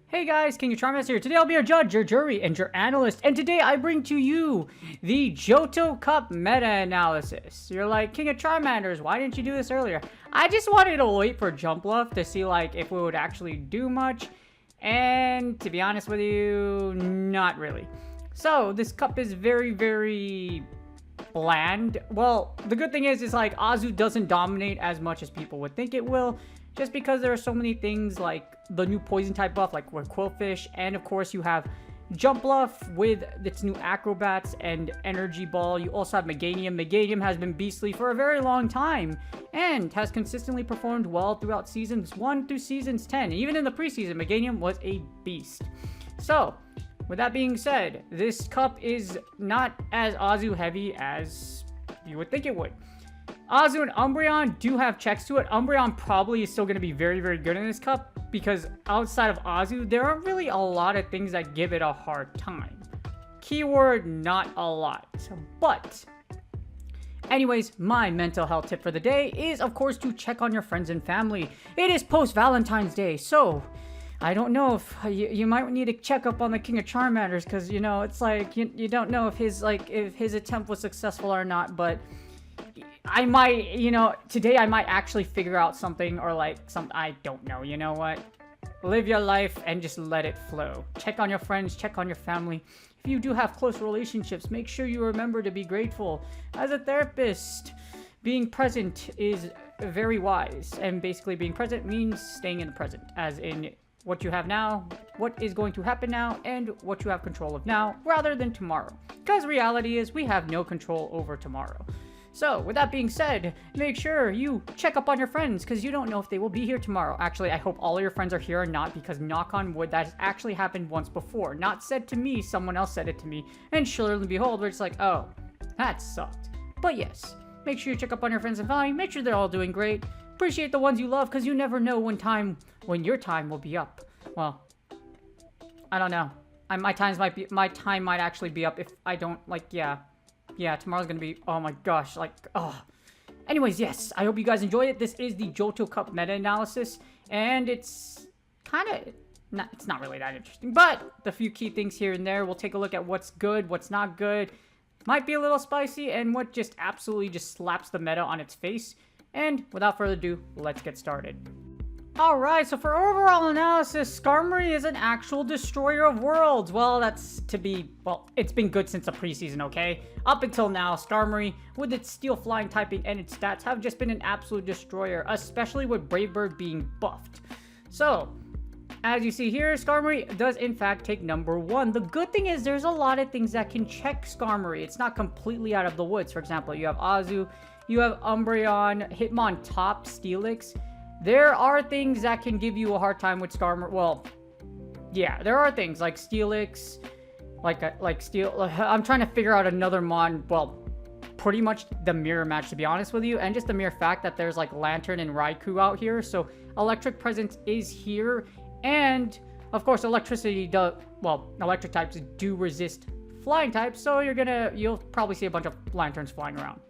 Hey guys, King of Charmander here. Today I'll be your judge, your jury, and your analyst. And today I bring to you the Johto Cup meta-analysis. You're like, King of Charmanders, why didn't you do this earlier? I just wanted to wait for Jumpluff to see like if we would actually do much. And to be honest with you, not really. So this cup is very, very bland. Well, the good thing is like Azu doesn't dominate as much as people would think it will. Just because there are so many things like the new poison type buff, like with Quillfish, and of course you have Jumpluff with its new Acrobats and Energy Ball. You also have Meganium. Meganium has been beastly for a very long time and has consistently performed well throughout seasons 1 through seasons 10. Even in the preseason, Meganium was a beast. So, with that being said, this cup is not as Azu heavy as you would think it would. Azu and Umbreon do have checks to it. Umbreon probably is still going to be very, very good in this cup because outside of Azu, there aren't really a lot of things that give it a hard time. Keyword, not a lot. But anyways, my mental health tip for the day is, of course, to check on your friends and family. It is post-Valentine's Day, so I don't know if you might need to check up on the King of Charmanders because, you know, it's like you don't know if his attempt was successful or not, but I might, you know, today I might actually figure out something or like I don't know, you know what? Live your life and just let it flow. Check on your friends, check on your family. If you do have close relationships, make sure you remember to be grateful. As a therapist, being present is very wise. And basically being present means staying in the present. As in what you have now, what is going to happen now, and what you have control of now, rather than tomorrow. Because reality is we have no control over tomorrow. So, with that being said, make sure you check up on your friends because you don't know if they will be here tomorrow. Actually, I hope all of your friends are here or not because knock on wood, that has actually happened once before. Not said to me, someone else said it to me. And surely and behold, we're just like, oh, that sucked. But yes, make sure you check up on your friends and family. Make sure they're all doing great. Appreciate the ones you love because you never know when your time will be up. Well, I don't know. My time might actually be up if I don't, like, yeah, tomorrow's gonna be, oh my gosh, like, oh. Anyways, yes, I hope you guys enjoyed it. This is the Johto Cup meta-analysis, and it's kind of, it's not really that interesting, but the few key things here and there, we'll take a look at what's good, what's not good, might be a little spicy, and what just absolutely just slaps the meta on its face. And without further ado, let's get started. Alright, so for overall analysis, Skarmory is an actual destroyer of worlds. Well, it's been good since the preseason, okay? Up until now, Skarmory, with its steel flying typing and its stats, have just been an absolute destroyer, especially with Brave Bird being buffed. So, as you see here, Skarmory does in fact take number 1. The good thing is there's a lot of things that can check Skarmory. It's not completely out of the woods. For example, you have Azu, you have Umbreon, Hitmontop, Steelix. There are things that can give you a hard time with Skarmory. Well, yeah, there are things like Steelix, I'm trying to figure out another mon. Well, pretty much the mirror match, to be honest with you, and just the mere fact that there's like Lantern and Raikou out here, so electric presence is here, and of course electric types do resist flying types, so you'll probably see a bunch of Lanterns flying around,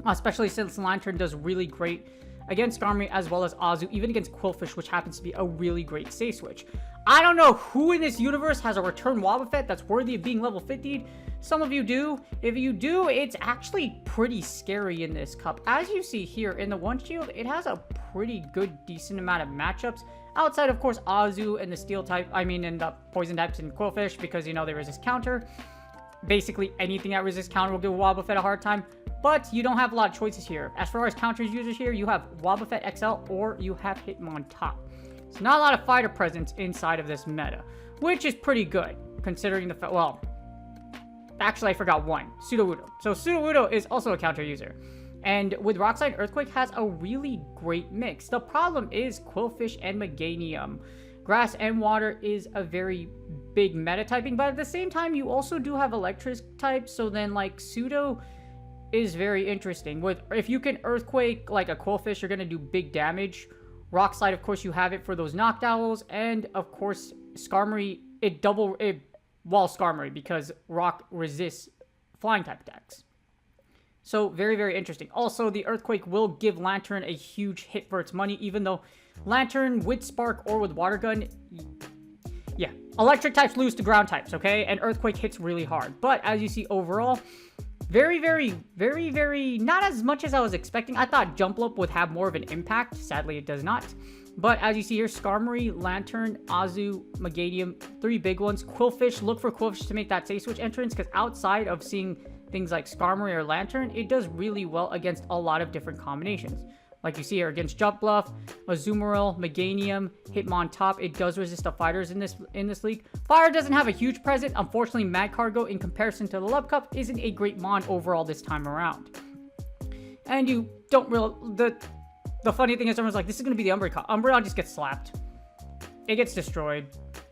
especially since Lantern does really great against Skarmory as well as Azu, even against Quillfish, which happens to be a really great safe switch. I don't know who in this universe has a return Wobbuffet that's worthy of being level 50'd. Some of you do. If you do, it's actually pretty scary in this cup. As you see here in the One Shield, it has a pretty good, decent amount of matchups. Outside, of course, Azu and the Steel type, and the Poison types and Quillfish, because, you know, they resist counter. Basically, anything that resists counter will give Wobbuffet a hard time. But you don't have a lot of choices here. As far as counters users here, you have Wobbuffet XL or you have Hitmontop. So not a lot of fighter presence inside of this meta, which is pretty good, considering the fact, well, actually I forgot one, Sudowoodo. So Sudowoodo is also a counter user. And with Rock Slide, Earthquake has a really great mix. The problem is Quillfish and Meganium. Grass and Water is a very big meta typing, but at the same time, you also do have Electric types, so then like Pseudo is very interesting. If you can Earthquake like a Quillfish, you're going to do big damage. Rock Slide, of course, you have it for those Noctowls. And, of course, Skarmory, wall Skarmory because Rock resists flying type attacks. So, very, very interesting. Also, the Earthquake will give Lantern a huge hit for its money, even though Lantern with Spark or with Water Gun, yeah, electric types lose to ground types, okay? And Earthquake hits really hard. But, as you see, overall, very, not as much as I was expecting. I thought Jumplup would have more of an impact. Sadly, it does not. But as you see here, Skarmory, Lantern, Azu, Meganium, 3 big ones. Quillfish, look for Quillfish to make that safe switch entrance, because outside of seeing things like Skarmory or Lantern, it does really well against a lot of different combinations. Like you see here, against Jumpluff, Azumarill, Meganium, Hitmontop, it does resist the fighters in this league. Fire doesn't have a huge present. Unfortunately, Magcargo, in comparison to the Love Cup, isn't a great mon overall this time around. And you don't really... The funny thing is, everyone's like, this is going to be the Umbreon Cup. Umbreon just gets slapped. It gets destroyed,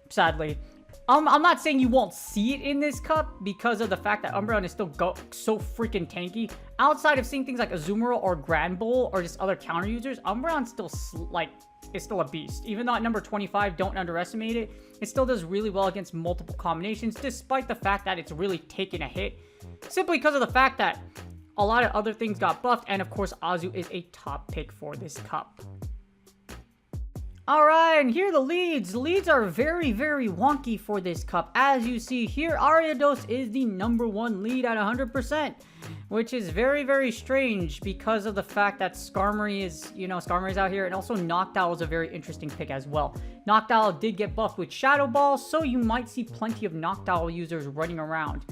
sadly. I'm not saying you won't see it in this cup because of the fact that Umbreon is still so freaking tanky. Outside of seeing things like Azumarill or Granbull or just other counter users, Umbreon's still, is still a beast. Even though at number 25, don't underestimate it, it still does really well against multiple combinations, despite the fact that it's really taken a hit. Simply because of the fact that a lot of other things got buffed, and of course, Azu is a top pick for this cup. Alright, and here are the leads. The leads are very, very wonky for this cup. As you see here, Ariados is the #1 lead at 100%, which is very, very strange because of the fact that Skarmory is, Skarmory's out here, and also Noctowl is a very interesting pick as well. Noctowl did get buffed with Shadow Ball, so you might see plenty of Noctowl users running around.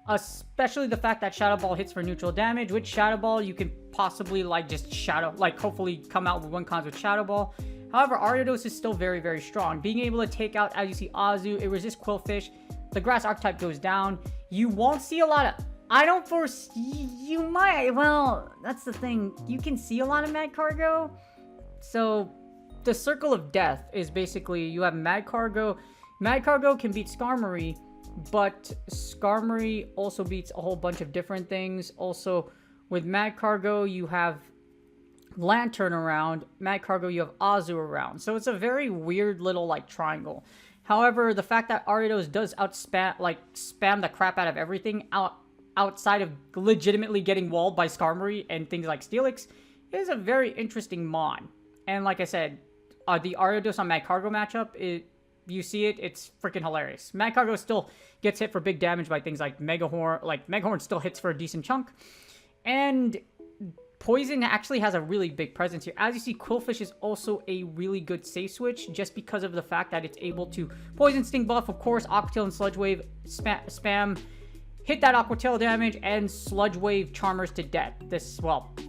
Especially the fact that Shadow Ball hits for neutral damage. With Shadow Ball, you can possibly hopefully come out with one cons with Shadow Ball. However, Ariados is still very, very strong. Being able to take out, as you see, Azu, it resists Quillfish. The Grass Archetype goes down. You won't see a lot of... I don't foresee... You might... Well, that's the thing. You can see a lot of Magcargo. So, the Circle of Death is basically... You have Magcargo. Magcargo can beat Skarmory, but Skarmory also beats a whole bunch of different things. Also, with Magcargo, you have Lantern around. Magcargo, you have Azu around. So it's a very weird little triangle. However, the fact that Ariados does spam the crap out of everything outside of legitimately getting walled by Skarmory and things like Steelix is a very interesting mon. And like I said, the Ariados on Magcargo matchup, you see it, it's freaking hilarious. Magcargo still gets hit for big damage by things like Megahorn. Megahorn still hits for a decent chunk. And Poison actually has a really big presence here. As you see, Quillfish is also a really good safe switch just because of the fact that it's able to Poison Sting buff, of course, Aqua Tail and Sludge Wave spam, hit that Aqua Tail damage, and Sludge Wave Charmers to death.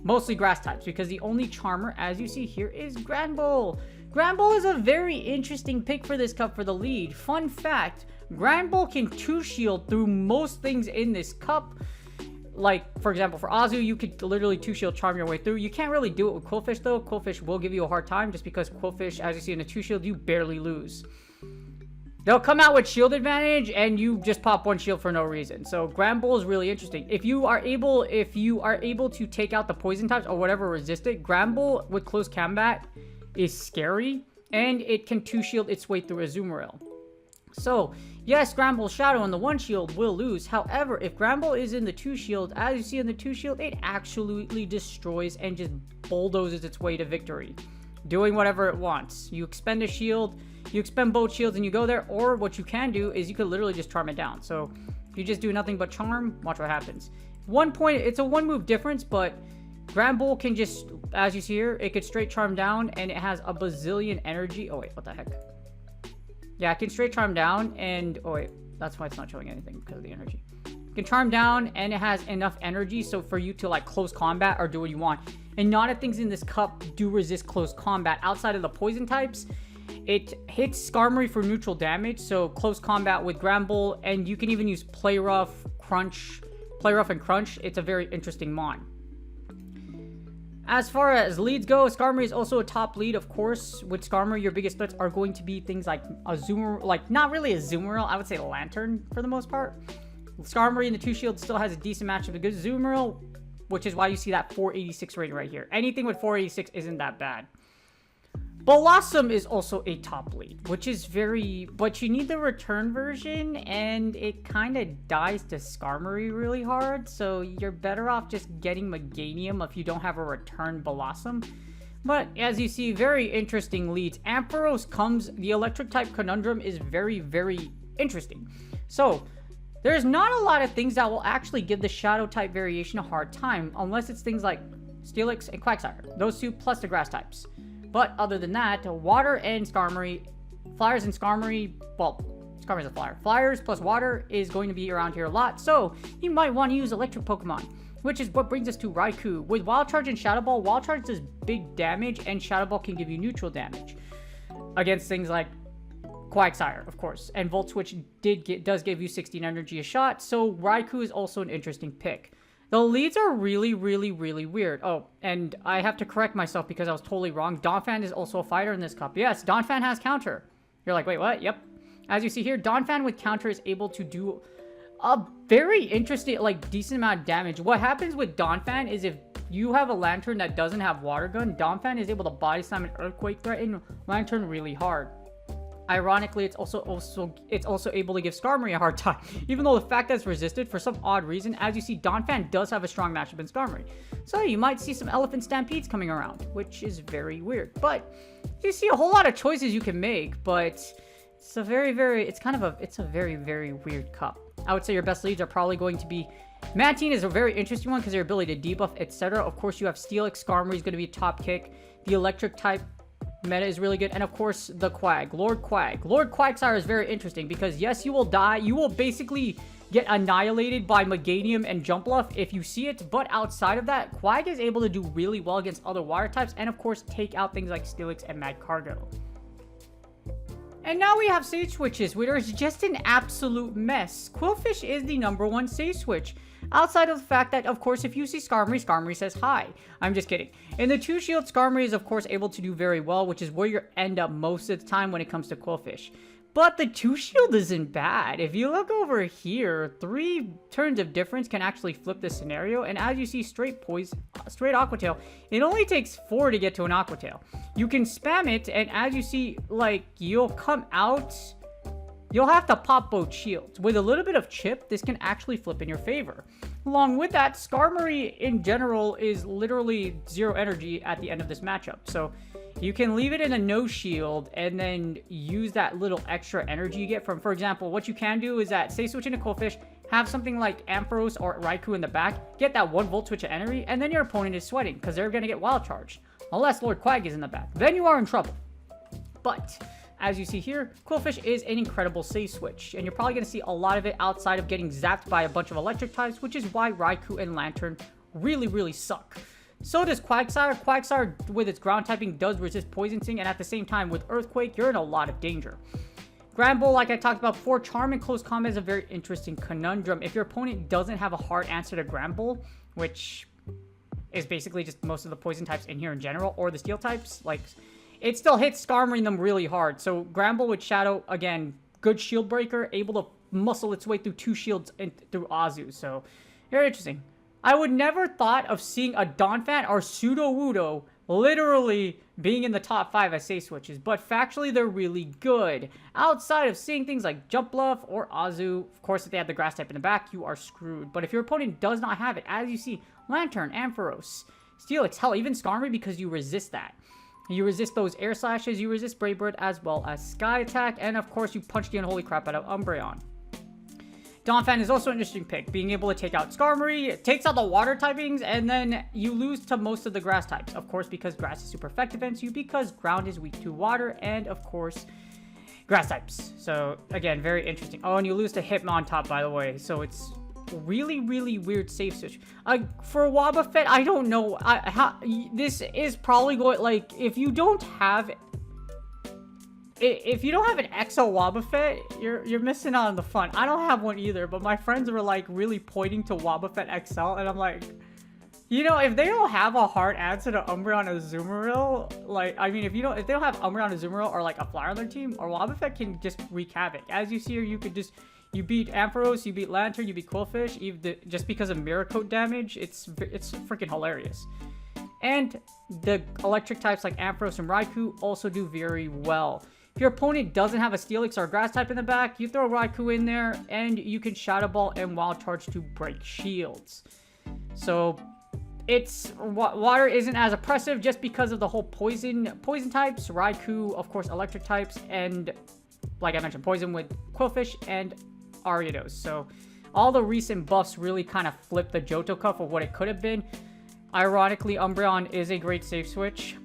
Mostly grass types, because the only Charmer, as you see here, is Granbull. Granbull is a very interesting pick for this cup for the lead. Fun fact, Granbull can 2-shield through most things in this cup. For example, for Azu, you could literally 2-shield charm your way through. You can't really do it with Quillfish, though. Quillfish will give you a hard time just because Quillfish, as you see in a 2-shield, you barely lose. They'll come out with shield advantage, and you just pop 1 shield for no reason. So, Granbull is really interesting. If you are able to take out the poison types or whatever resist it, Granbull with close combat is scary, and it can 2-shield its way through Azumarill. So, yes, Granbull Shadow on the 1-shield will lose. However, if Granbull is in the 2-shield, as you see in the 2-shield, it absolutely destroys and just bulldozes its way to victory, doing whatever it wants. You expend a shield, you expend both shields, and you go there, or what you can do is you could literally just charm it down. So, if you just do nothing but charm, watch what happens. It's a 1-move difference, but Granbull can just, as you see here, it could straight charm down, and it has a bazillion energy. Oh, wait, what the heck? Yeah, it can straight charm down, and... Oh, wait. That's why it's not showing anything, because of the energy. You can charm down, and it has enough energy, so for you to, close combat or do what you want. And not a things in this cup do resist close combat. Outside of the poison types, it hits Skarmory for neutral damage, so close combat with Granbull, and you can even use Play Rough, and Crunch. It's a very interesting mon. As far as leads go, Skarmory is also a top lead, of course. With Skarmory, your biggest threats are going to be things like not really Azumarill, I would say Lantern for the most part. Skarmory in the 2-shield still has a decent matchup against Azumarill. which is why you see that 486 rating right here. Anything with 486 isn't that bad. Blossom is also a top lead, which is very... But you need the return version, and it kind of dies to Skarmory really hard, so you're better off just getting Meganium if you don't have a return Blossom. But as you see, very interesting leads. Ampharos comes... The electric type conundrum is very, very interesting. So, there's not a lot of things that will actually give the shadow type variation a hard time, unless it's things like Steelix and Quagsire. Those two plus the grass types. But other than that, water and Skarmory, Flyers and Skarmory, well, Skarmory's a flyer. Flyers plus water is going to be around here a lot, so you might want to use electric Pokemon, which is what brings us to Raikou. With Wild Charge and Shadow Ball, Wild Charge does big damage, and Shadow Ball can give you neutral damage against things like Quagsire, of course. And Volt Switch does give you 16 energy a shot, so Raikou is also an interesting pick. The leads are really, really, really weird. Oh, and I have to correct myself because I was totally wrong. Donphan is also a fighter in this cup. Yes, Donphan has counter. You're like, wait, what? Yep. As you see here, Donphan with counter is able to do a very interesting, like, decent amount of damage. What happens with Donphan is if you have a Lantern that doesn't have Water Gun, Donphan is able to body slam an Earthquake threaten Lantern really hard. Ironically, it's also able to give Skarmory a hard time, even though the fact that it's resisted for some odd reason. As you see, Donphan does have a strong matchup in Skarmory, so you might see some Elephant Stampedes coming around, which is very weird. But you see a whole lot of choices you can make, but it's a very, very weird cup. I would say your best leads are probably going to be Mantine is a very interesting one because their ability to debuff, etc. Of course, you have Steelix. Skarmory is going to be a top kick. The electric type meta is really good, and of course the Quag, Lord Quag. Lord Quagsire is very interesting because yes, you will die, you will basically get annihilated by Meganium and Jumpluff if you see it, but outside of that, Quag is able to do really well against other water types, and of course take out things like Steelix and Mad Cargo. And now we have Sage Switches, which is just an absolute mess. Quillfish is the #1 Sage Switch. Outside of the fact that, of course, if you see Skarmory, Skarmory says hi. I'm just kidding. In the 2-shield, Skarmory is, of course, able to do very well, which is where you end up most of the time when it comes to Quillfish. But the 2-shield isn't bad. If you look over here, 3 turns of difference can actually flip the scenario. And as you see, straight Aqua Tail, it only takes 4 to get to an Aqua Tail. You can spam it, and as you see, like, you'll come out... You'll have to pop both shields. With a little bit of chip, this can actually flip in your favor. Along with that, Skarmory in general is literally 0 energy at the end of this matchup. So you can leave it in a no shield and then use that little extra energy you get from, for example, what you can do is that, say switch into Quillfish, have something like Ampharos or Raikou in the back, get that 1 volt switch of energy, and then your opponent is sweating because they're going to get wild charged. Unless Lord Quag is in the back. Then you are in trouble. But as you see here, Quillfish is an incredible save switch, and you're probably going to see a lot of it outside of getting zapped by a bunch of electric types, which is why Raikou and Lantern really, really suck. So does Quagsire. Quagsire, with its ground typing, does resist Poison Sting, and at the same time, with Earthquake, you're in a lot of danger. Granbull, like I talked about before, Charm in close combat is a very interesting conundrum. If your opponent doesn't have a hard answer to Granbull, which is basically just most of the poison types in here in general, or the steel types, like... It still hits Skarmory them really hard. So Granbull with Shadow, again, good shield breaker, able to muscle its way through 2 shields and through Azu. So very interesting. I would never thought of seeing a Donphan or Sudowoodo literally being in the top 5 as safe switches, but factually they're really good. Outside of seeing things like Jumpluff or Azu, of course if they have the grass type in the back, you are screwed. But if your opponent does not have it, as you see, Lantern, Ampharos, Steelix, hell, even Skarmory, because you resist that. You resist those air slashes, you resist Brave Bird as well as Sky Attack, and of course you punch the unholy crap out of Umbreon. Donphan is also an interesting pick, being able to take out Skarmory, it takes out the water typings, and then you lose to most of the grass types. Of course, because grass is super effective against you, because ground is weak to water, and of course, grass types. So again, very interesting. Oh, and you lose to Hitmon top, by the way, so it's really, really weird safe switch. For Wobbuffet, I don't know. This is probably going, like, if you don't have an XL Wobbuffet, you're missing out on the fun. I don't have one either, but my friends were like really pointing to Wobbuffet XL, and I'm like, you know, if they don't have a hard answer to Umbreon or Azumarill, like, I mean, if they don't have Umbreon or Azumarill or like a flyer on their team, or Wobbuffet can just wreak havoc. As you see here, you could just You beat Ampharos, you beat Lantern, you beat Quillfish, just because of Mirror Coat damage. It's freaking hilarious. And the electric types like Ampharos and Raikou also do very well. If your opponent doesn't have a Steelix or a Grass type in the back, you throw Raikou in there, and you can Shadow Ball and Wild Charge to break shields. So, water isn't as oppressive just because of the whole poison types. Raikou, of course, electric types, and like I mentioned, poison with Quillfish and Ariados. So, all the recent buffs really kind of flipped the Johto Cup of what it could have been. Ironically, Umbreon is a great safe switch.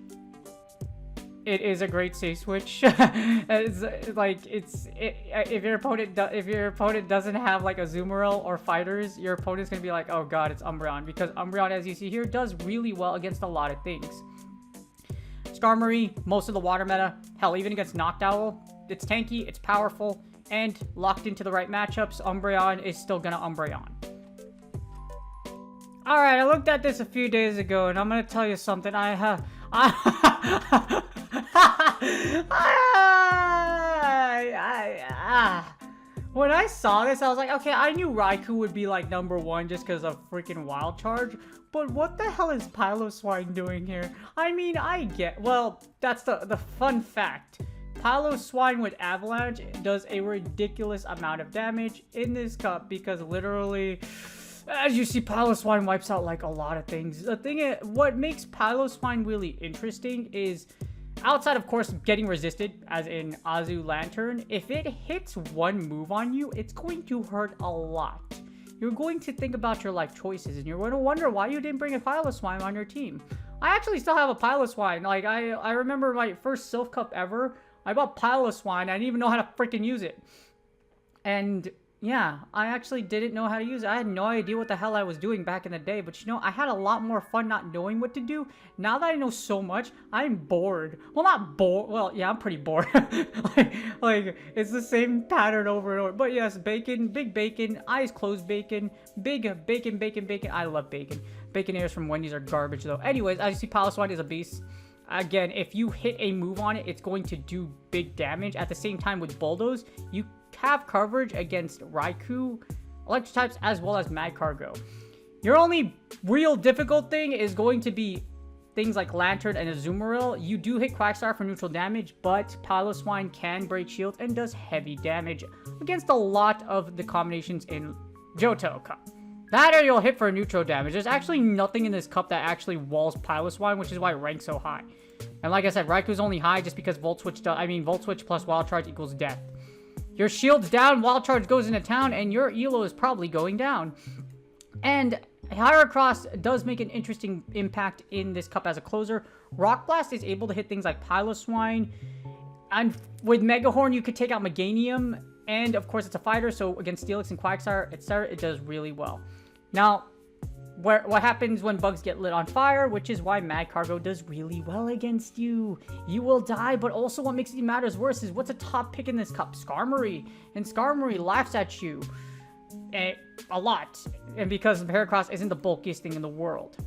It is a great safe switch. If your opponent doesn't have like a Azumarill or fighters, your opponent's gonna be like, oh god, it's Umbreon, because Umbreon, as you see here, does really well against a lot of things. Skarmory, most of the water meta, hell, even against Noctowl, it's tanky, it's powerful, and locked into the right matchups, Umbreon is still gonna Umbreon. Alright, I looked at this a few days ago, and I'm gonna tell you something. When I saw this, I was like, okay, I knew Raikou would be like #1 just because of freaking Wild Charge, but what the hell is Piloswine doing here? I mean, well, that's the fun fact. Piloswine with Avalanche does a ridiculous amount of damage in this cup because literally, as you see, Piloswine wipes out like a lot of things. The thing is, what makes Piloswine really interesting is, outside of course getting resisted, as in Azu Lantern, if it hits one move on you, it's going to hurt a lot. You're going to think about your life choices, and you're going to wonder why you didn't bring a Piloswine on your team. I actually still have a Piloswine. Like, I remember my first Sylph Cup ever, I bought Piloswine, I didn't even know how to freaking use it. And yeah, I actually didn't know how to use it. I had no idea what the hell I was doing back in the day. But you know, I had a lot more fun not knowing what to do. Now that I know so much, I'm bored. Well, not bored. Well, yeah, I'm pretty bored. like, it's the same pattern over and over. But yes, bacon, big bacon, eyes closed bacon, big bacon, bacon, bacon. I love bacon. Baconaires from Wendy's are garbage though. Anyways, as you see, Piloswine is a beast. Again, if you hit a move on it, it's going to do big damage. At the same time with Bulldoze, you have coverage against Raikou, electric types, as well as Magcargo. Your only real difficult thing is going to be things like Lantern and Azumarill. You do hit Quagsire for neutral damage, but Piloswine can break shields and does heavy damage against a lot of the combinations in Johto Cup. That or you'll hit for neutral damage. There's actually nothing in this cup that actually walls Piloswine, which is why it ranks so high. And like I said, Raikou's only high just because Volt Switch plus Wild Charge equals death. Your shield's down, Wild Charge goes into town, and your Elo is probably going down. And Heracross does make an interesting impact in this cup as a closer. Rock Blast is able to hit things like Piloswine. And with Megahorn, you could take out Meganium. And of course, it's a fighter, so against Steelix and Quagsire, etc., it does really well. Now, what happens when bugs get lit on fire, which is why Magcargo does really well against you. You will die, but also what makes it matters worse is what's a top pick in this cup? Skarmory. And Skarmory laughs at you a lot. And because Heracross isn't the bulkiest thing in the world.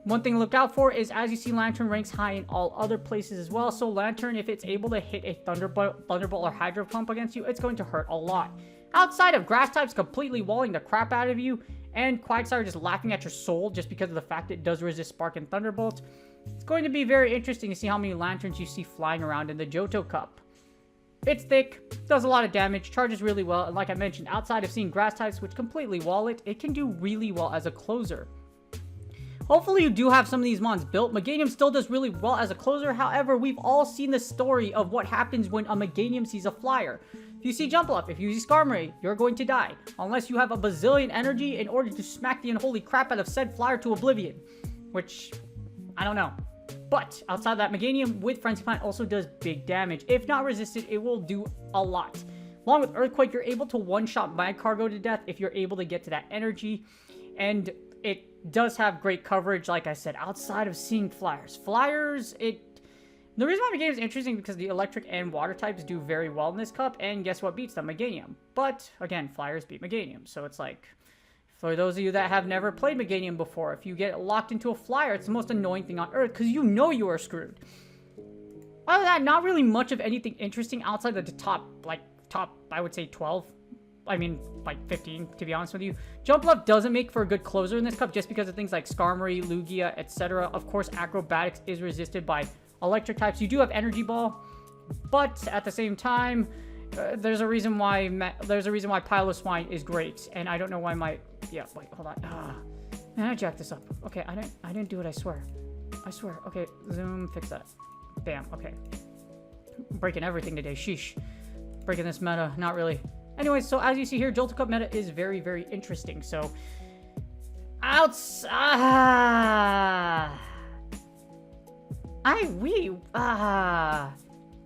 One thing to look out for is, as you see, Lantern ranks high in all other places as well. So Lantern, if it's able to hit a Thunderbolt or Hydro Pump against you, it's going to hurt a lot. Outside of Grass types completely walling the crap out of you, and Quagsire just laughing at your soul just because of the fact it does resist Spark and Thunderbolt, it's going to be very interesting to see how many Lanterns you see flying around in the Johto Cup. It's thick, does a lot of damage, charges really well, and like I mentioned, outside of seeing Grass types which completely wall it, it can do really well as a closer. Hopefully you do have some of these mons built. Meganium still does really well as a closer. However, we've all seen the story of what happens when a Meganium sees a flyer. If you see Jumpluff, if you see Skarmory, you're going to die. Unless you have a bazillion energy in order to smack the unholy crap out of said flyer to oblivion. Which, I don't know. But, outside of that, Meganium with Frenzy Plant also does big damage. If not resisted, it will do a lot. Along with Earthquake, you're able to one-shot Magcargo to death if you're able to get to that energy. And it does have great coverage, like I said, outside of seeing flyers. Flyers, the reason why Meganium is interesting because the electric and water types do very well in this cup, and guess what beats them? Meganium. But, again, flyers beat Meganium, so it's like, for those of you that have never played Meganium before, if you get locked into a flyer, it's the most annoying thing on earth, because you know you are screwed. Other than that, not really much of anything interesting outside of the top, I would say 12 I mean, like 15, to be honest with you. Jump Love doesn't make for a good closer in this cup just because of things like Skarmory, Lugia, etc. Of course, Acrobatics is resisted by electric types. You do have Energy Ball, but at the same time, there's a reason why Piloswine is great, and I don't know why my... Yeah, wait, hold on. Man, I jacked this up. Okay, I didn't do it, I swear. I swear. Okay, zoom, fix that. Bam, okay. Breaking everything today, sheesh. Breaking this meta, not really. Anyways, so as you see here, Johto Cup meta is very, very interesting. So, I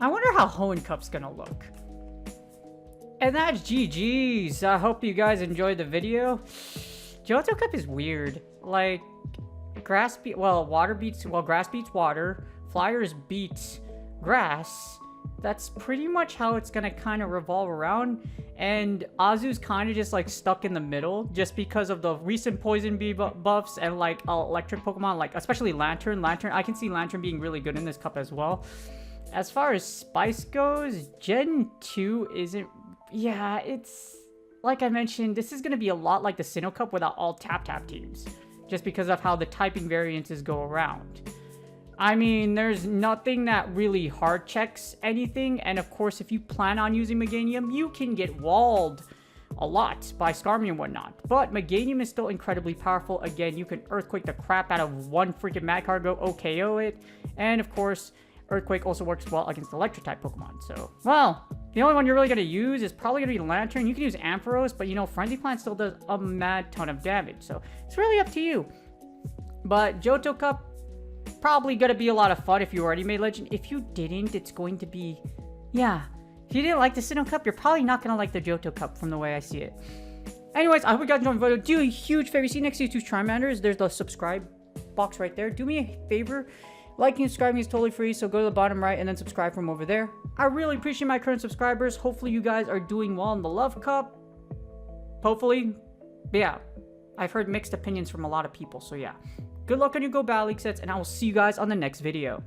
wonder how Hoenn Cup's gonna look. And that's GG's. I hope you guys enjoyed the video. Johto Cup is weird. Like, grass beats water. Flyers beat grass. That's pretty much how it's gonna kind of revolve around. And Azu's kind of just like stuck in the middle just because of the recent Poison Bee buffs and like electric Pokemon, like especially Lantern. I can see Lantern being really good in this cup as well. As far as Spice goes, Gen 2 isn't... Yeah, it's... Like I mentioned, this is going to be a lot like the Sinnoh Cup without all tap-tap teams. Just because of how the typing variances go around. I mean, there's nothing that really hard checks anything. And of course, if you plan on using Meganium, you can get walled a lot by Skarmory and whatnot. But Meganium is still incredibly powerful. Again, you can Earthquake the crap out of one freaking Mad Cargo, OKO it. And of course... Earthquake also works well against electric-type Pokemon, so... Well, the only one you're really going to use is probably going to be Lantern. You can use Ampharos, but, you know, Frenzy Plant still does a mad ton of damage, so it's really up to you. But Johto Cup, probably going to be a lot of fun if you already made Legend. If you didn't, it's going to be... Yeah. If you didn't like the Sinnoh Cup, you're probably not going to like the Johto Cup from the way I see it. Anyways, I hope you guys enjoyed the video. Do a huge favor. See next to these two Charmanders, there's the subscribe box right there. Do me a favor. Liking and subscribing is totally free, so go to the bottom right and then subscribe from over there. I really appreciate my current subscribers. Hopefully you guys are doing well in the Love Cup. Hopefully. But yeah, I've heard mixed opinions from a lot of people, so yeah. Good luck on your Go Battle League sets, and I will see you guys on the next video.